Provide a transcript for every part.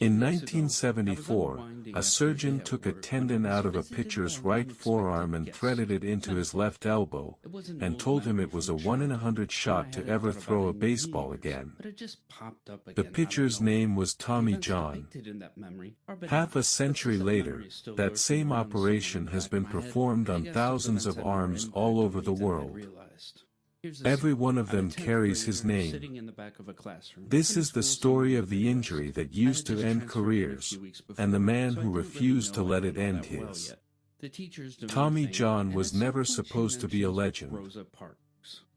In 1974, a surgeon took a tendon out of a pitcher's right forearm and threaded it into his left elbow, and told him it was a 1 in 100 shot to ever throw a baseball again. The pitcher's name was Tommy John. Half a century later, that same operation has been performed on thousands of arms all over the world. Every one of them carries his name. This is the story of the injury that used to end careers, and the man who refused to let it end his. Tommy John was never supposed to be a legend.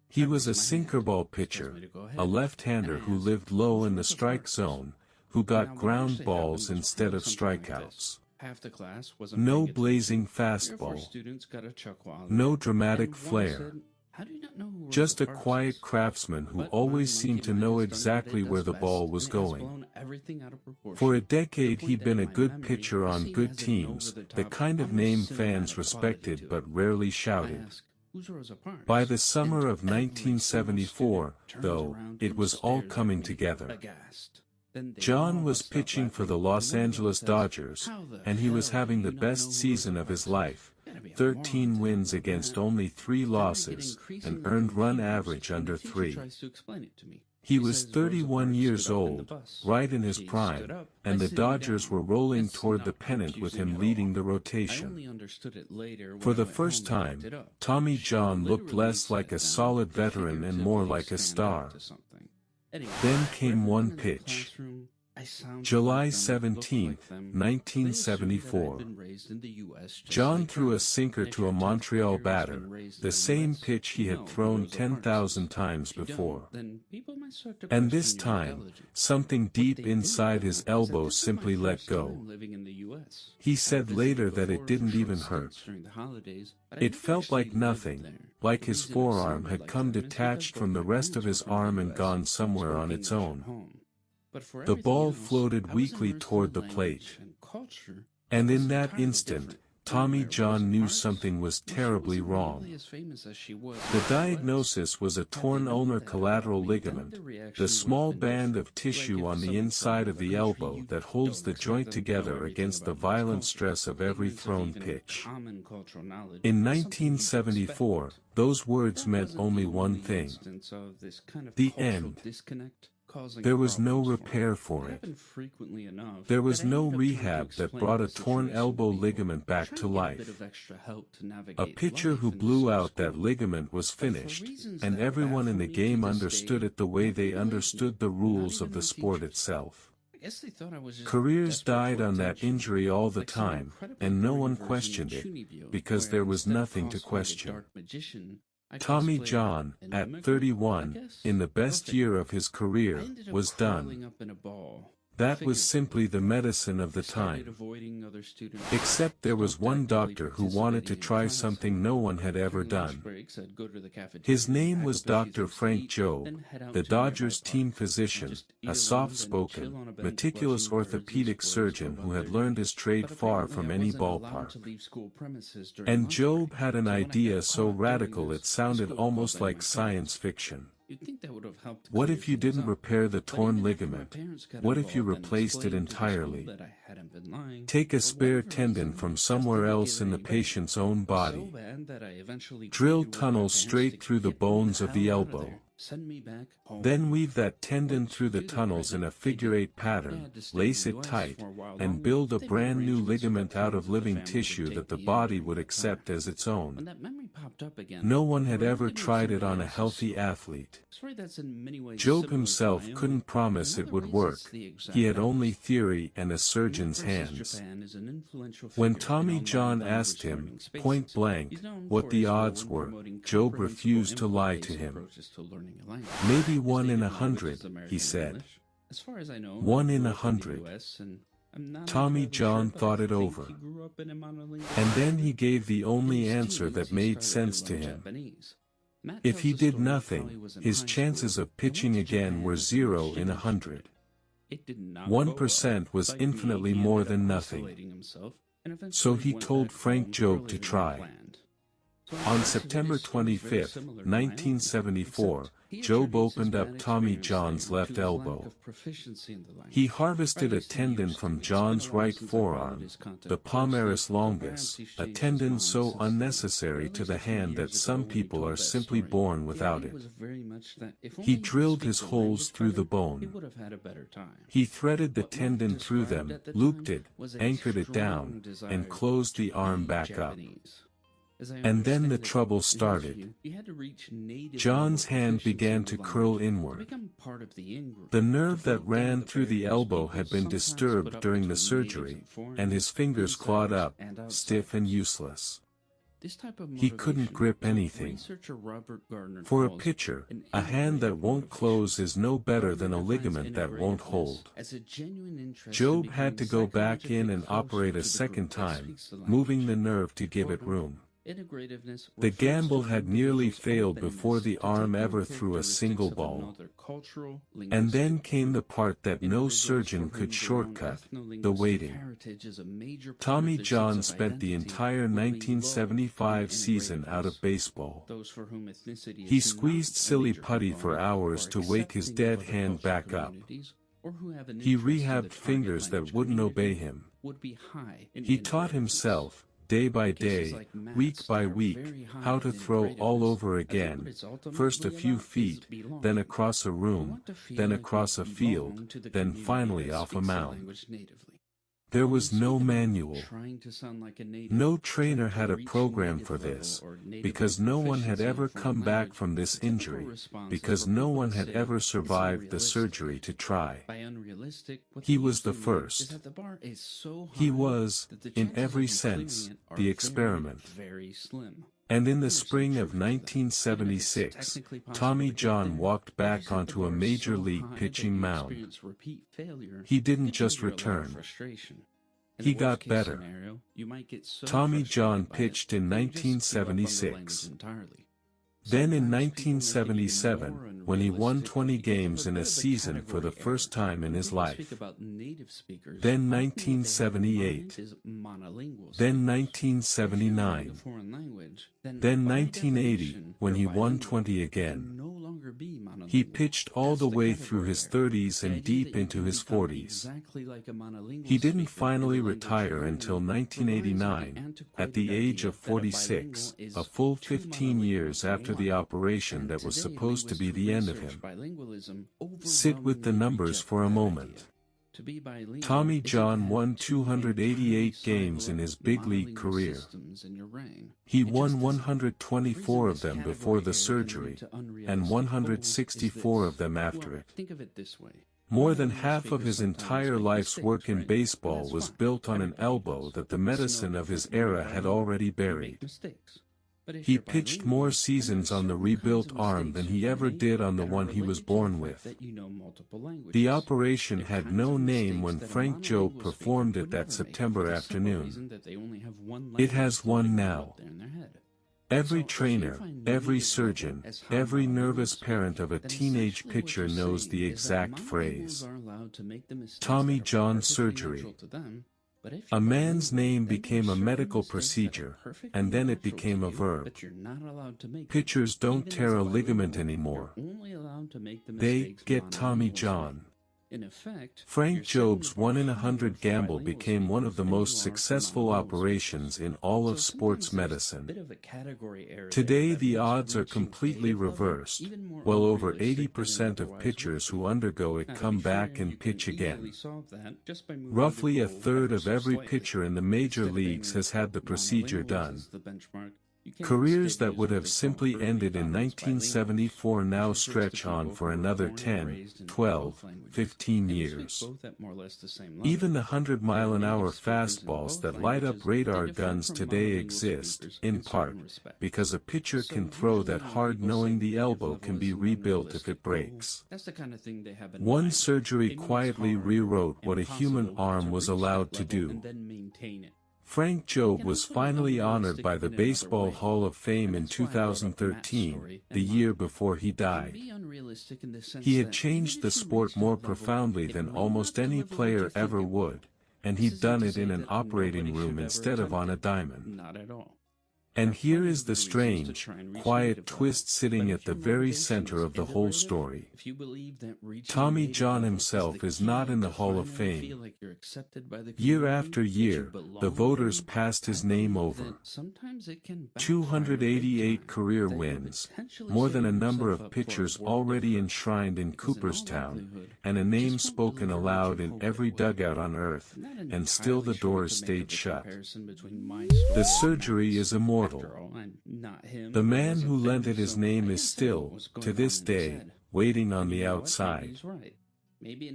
He was a sinkerball pitcher, a left-hander who lived low in the strike zone, who got ground balls instead of strikeouts. No blazing fastball. No dramatic flair. Just a quiet craftsman who always seemed to know exactly where the ball was going. For a decade he'd been a good pitcher on good teams, the kind of name fans respected but rarely shouted. By the summer of 1974, though, it was all coming together. John was pitching for the Los Angeles Dodgers, and he was having the best season of his life. 13 wins against only 3 losses, an earned run average under 3. He was 31 years old, right in his prime, and the Dodgers were rolling toward the pennant with him leading the rotation. For the first time, Tommy John looked less like a solid veteran and more like a star. Then came one pitch. July 17, 1974. John threw a sinker to a Montreal batter, the same pitch he had thrown 10,000 times before. And this time, something deep inside his elbow simply let go. He said later that it didn't even hurt. It felt like nothing, like his forearm had come detached from the rest of his arm and gone somewhere on its own. The ball floated weakly toward the plate. And in that instant, Tommy John knew something was terribly wrong. The diagnosis was a torn ulnar collateral ligament, the small band of tissue on the inside of the elbow that holds the joint together against the violent stress of every thrown pitch. In 1974, those words meant only one thing: the end. There was no repair for it. There was no rehab that brought a torn elbow ligament back to life. A pitcher who blew out that ligament was finished, and everyone in the game understood it the way they understood the rules of the sport itself. Careers died on that injury all the time, and no one questioned it, because there was nothing to question. Tommy John, at 31, in the best year of his career, was done. That was simply the medicine of the time. Except there was one doctor who wanted to try something no one had ever done. His name was Dr. Frank Jobe, the Dodgers team physician, a soft-spoken, meticulous orthopedic surgeon who had learned his trade far from any ballpark. And Jobe had an idea so radical it sounded almost like science fiction. What if you didn't repair the torn ligament? What if you replaced it entirely? Take a spare tendon from somewhere else in the patient's own body. Drill tunnels straight through the bones of the elbow. Then weave that tendon through the tunnels in a figure-8 pattern, lace it tight, and build a brand new ligament out of living tissue that the body would accept as its own. No one had ever tried it on a healthy athlete. Jobe himself couldn't promise it would work. He had only theory and a surgeon's hands. When Tommy John asked him, point blank, what the odds were, Jobe refused to lie to him. Maybe 1 in 100, he said. 1 in 100. Tommy John thought it over. And then he gave the only answer that made sense to him. If he did nothing, his chances of pitching again were 0 in 100. 1% was infinitely more than nothing. So he told Frank Jobe to try. On September 25, 1974, Job opened up Tommy John's left elbow. He harvested a tendon from John's right forearm, the palmaris longus, a tendon so unnecessary to the hand that some people are simply born without it. He drilled his holes through the bone. He threaded the tendon through them, looped it, anchored it down, and closed the arm back up. And then the trouble started. John's hand began to curl inward. The nerve that ran through the elbow had been disturbed during the surgery, and his fingers clawed up, stiff and useless. He couldn't grip anything. For a pitcher, a hand that won't close is no better than a ligament that won't hold. Job had to go back in and operate a second time, moving the nerve to give it room. The gamble had nearly failed before the arm ever threw a single ball. And then came the part that no surgeon could shortcut, the waiting. Tommy John spent the entire 1975 season out of baseball. He squeezed silly putty for hours to wake his dead hand back up. He rehabbed fingers that wouldn't obey him. He taught himself, day by day, week by week, how to throw all over again, first a few feet, then across a room, then across a field, then finally off a mound. There was no manual. No trainer had a program for this, because no one had ever come back from this injury, because no one had ever survived the surgery to try. He was the first. He was, in every sense, the experiment. And in the spring of 1976, Tommy John walked back onto a major league pitching mound. He didn't just return. He got better. Tommy John pitched in 1976. Then in 1977, when he won 20 games in a season for the first time in his life. Then 1978. Then 1979. Then 1980, when he won 20 again. He pitched all the way through his 30s and deep into his 40s. He didn't finally retire until 1989, at the age of 46, a full 15 years after the operation that was supposed to be the end of him. Sit with the numbers for a moment. Tommy John won 288 games in his big league career. He won 124 of them before the surgery, and 164 of them after it. More than half of his entire life's work in baseball was built on an elbow that the medicine of his era had already buried. He pitched more seasons on the rebuilt arm than he ever did on the one he was born with. The operation had no name when Frank Job performed it that September afternoon. It has one now. Every trainer, every surgeon, every nervous parent of a teenage pitcher knows the exact phrase. Tommy John surgery. A man's name became a medical procedure, and then it became a verb. Pitchers don't tear a ligament anymore. They get Tommy John. Frank Job's 1 in 100 gamble became one of the most successful operations in all of sports medicine. Today the odds are completely reversed. Well over 80% of pitchers who undergo it come back and pitch again. Roughly a third of every pitcher in the major leagues has had the procedure done. Careers that would have simply ended in 1974 now stretch on for another 10, 12, 15 years. Even the 100-mile-an-hour fastballs that light up radar guns today exist, in part, because a pitcher can throw that hard knowing the elbow can be rebuilt if it breaks. One surgery quietly rewrote what a human arm was allowed to do. Frank Job was finally honored by the Baseball Hall of Fame in 2013, the year before he died. He had changed the sport more profoundly than almost any player ever would, and he'd done it in an operating room instead of on a diamond. And here is the strange, quiet twist sitting at the very center of the whole story. Tommy John himself is not in the Hall of Fame. Year after year, the voters passed his name over. 288 career wins, more than a number of pitchers already enshrined in Cooperstown, and a name spoken aloud in every dugout on earth, and still the doors stayed shut. The surgery is immortal. The man who lent it his name is still, to this day, waiting on the outside.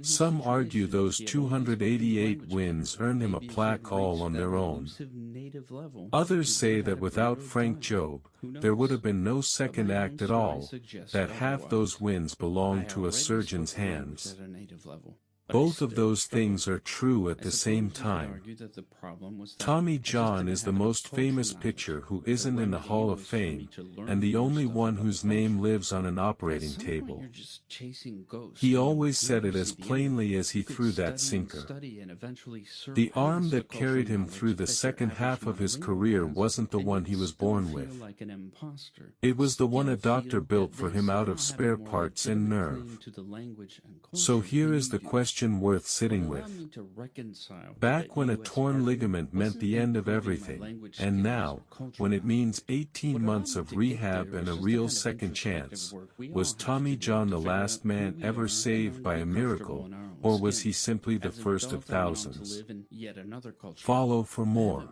Some argue those 288 wins earned him a plaque all on their own. Others say that without Frank Jobe, there would have been no second act at all, that half those wins belonged to a surgeon's hands. Both of those things are true at the same time. Tommy John is the most famous pitcher who isn't in the Hall of Fame, and the only one whose name lives on an operating table. He always said it as plainly as he threw that sinker. The arm that carried him through the second half of his career wasn't the one he was born with. It was the one a doctor built for him out of spare parts and nerve. So here is the question worth sitting with. Back when a torn ligament meant the end of everything, and now, when it means 18 months of rehab and a real second chance, was Tommy John the last man ever saved by a miracle, or was he simply the first of thousands? Follow for more.